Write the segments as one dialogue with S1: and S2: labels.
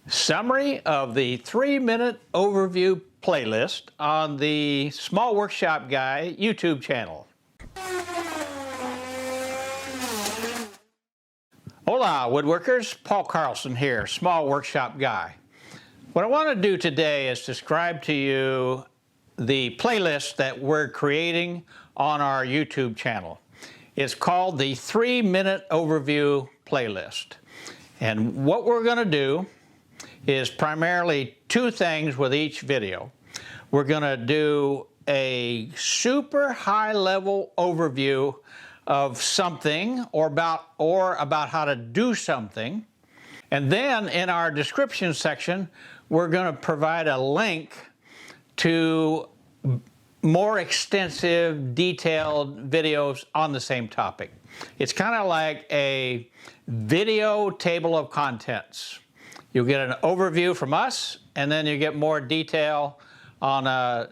S1: Summary of the 3-minute overview playlist on the Small Workshop Guy YouTube channel. Hola woodworkers, Paul Carlson here, Small Workshop Guy. What I want to do today is describe to you the playlist that we're creating on our YouTube channel. It's called the 3-minute overview playlist. And what we're going to do is primarily two things with each video. We're going to do a super high level overview of something or about how to do something. And then in our description section, we're going to provide a link to more extensive, detailed videos on the same topic. It's kind of like a video table of contents. You'll get an overview from us, and then you get more detail on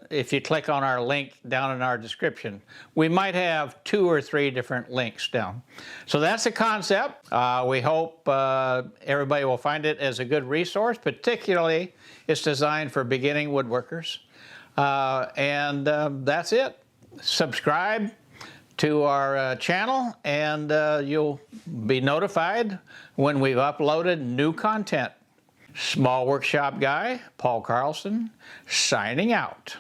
S1: if you click on our link down in our description. We might have 2 or 3 different links down. So that's the concept. We hope everybody will find it as a good resource. Particularly, it's designed for beginning woodworkers. That's it. Subscribe to our channel, and you'll be notified when we've uploaded new content. Small Workshop Guy, Paul Carlson, signing out.